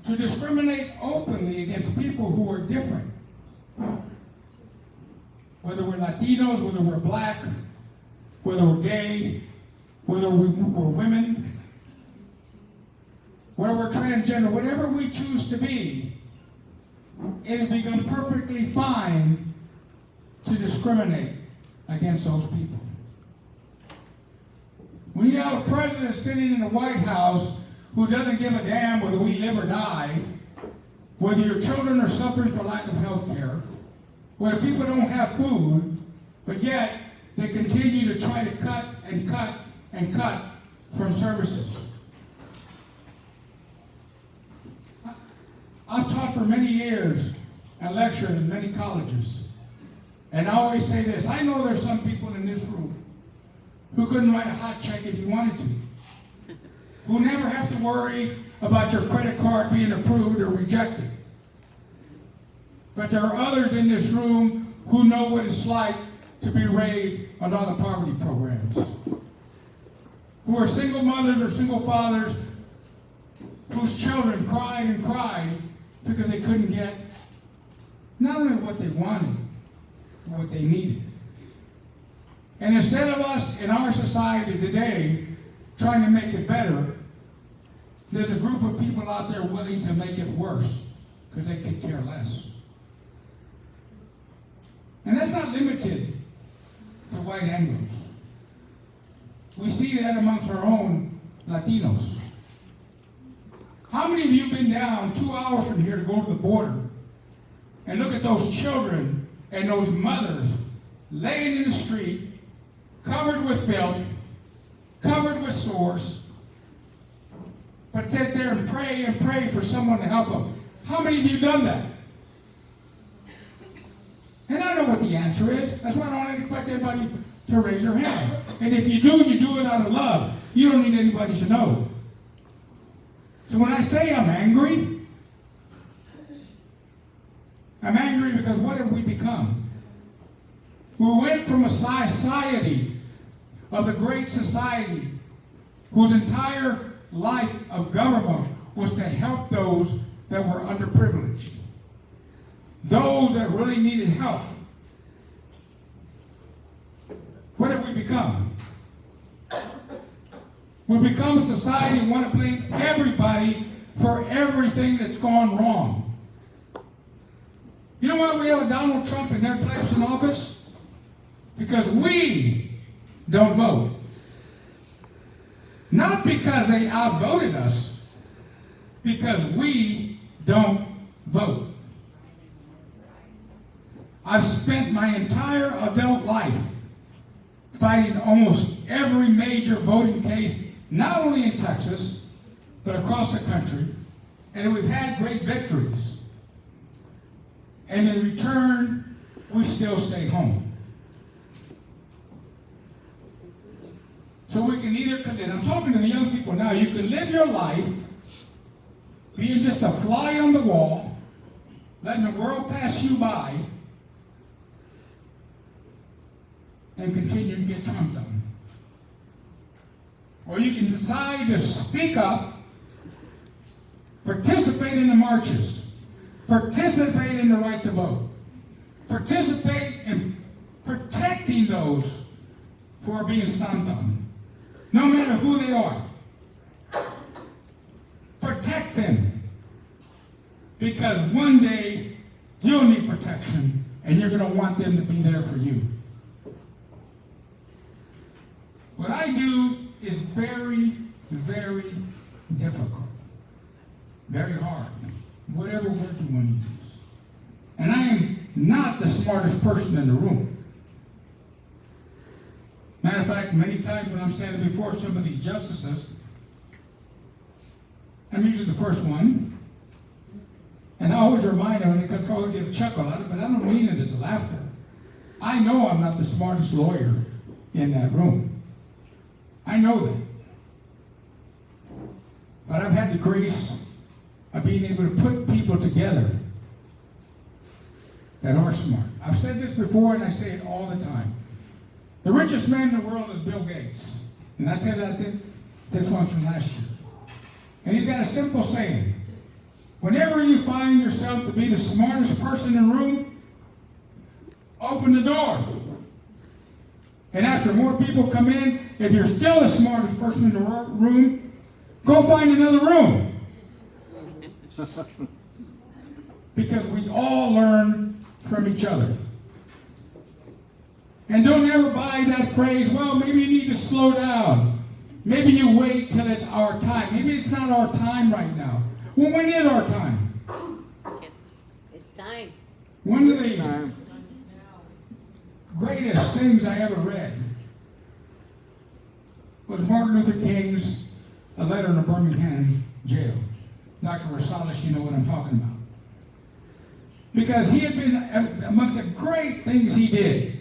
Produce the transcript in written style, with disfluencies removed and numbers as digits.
to discriminate openly against people who are different. Whether we're Latinos, whether we're black, whether we're gay, whether we're women, whether we're transgender, whatever we choose to be, it has become perfectly fine to discriminate against those people. When you have a president sitting in the White House who doesn't give a damn whether we live or die, whether your children are suffering for lack of health care, whether people don't have food, but yet they continue to try to cut and cut and cut from services. I've taught for many years and lectured in many colleges. And I always say this, I know there's some people in this room who couldn't write a hot check if you wanted to, who never have to worry about your credit card being approved or rejected. But there are others in this room who know what it's like to be raised on other poverty programs, who are single mothers or single fathers whose children cried and cried because they couldn't get not only what they wanted, but what they needed. And instead of us in our society today trying to make it better, there's a group of people out there willing to make it worse because they could care less. And that's not limited to white Anglos. We see that amongst our own Latinos. How many of you have been down 2 hours from here to go to the border and look at those children and those mothers laying in the street, covered with filth, covered with sores, but sit there and pray for someone to help them? How many of you done that? And I know what the answer is. That's why I don't expect anybody to raise their hand. And if you do it out of love. You don't need anybody to know. So when I say I'm angry because what have we become? We went from a society of the great society whose entire life of government was to help those that were underprivileged, those that really needed help. What have we become? We've become a society and want to blame everybody for everything that's gone wrong. You know why we have a Donald Trump in their place in office? Because we don't vote. Not because they outvoted us, because we don't vote. I've spent my entire adult life fighting almost every major voting case, not only in Texas, but across the country, and we've had great victories. And in return, we still stay home. So we can either, and I'm talking to the young people now, you can live your life being just a fly on the wall, letting the world pass you by, and continue to get trumped on. Or you can decide to speak up, participate in the marches, participate in the right to vote, participate in protecting those who are being stomped on, no matter who they are. Protect them, because one day you'll need protection and you're going to want them to be there for you. What I do is very, very difficult, very hard, whatever word you want to use. And I am not the smartest person in the room. Matter of fact, many times when I'm standing before some of these justices, I'm usually the first one. And I always remind them, because they get a chuckle out of it, but I don't mean it as laughter. I know I'm not the smartest lawyer in that room. I know that. But I've had the grace of being able to put people together that are smart. I've said this before and I say it all the time. The richest man in the world is Bill Gates. And I said that, I think this one's from last year. And he's got a simple saying. Whenever you find yourself to be the smartest person in the room, open the door. And after more people come in, if you're still the smartest person in the room, go find another room. Because we all learn from each other. And don't ever buy that phrase, well, maybe you need to slow down. Maybe you wait till it's our time. Maybe it's not our time right now. Well, when is our time? It's time. One of the greatest things I ever read was Martin Luther King's A Letter in a Birmingham Jail. Dr. Rosales, you know what I'm talking about. Because he had been, amongst the great things he did,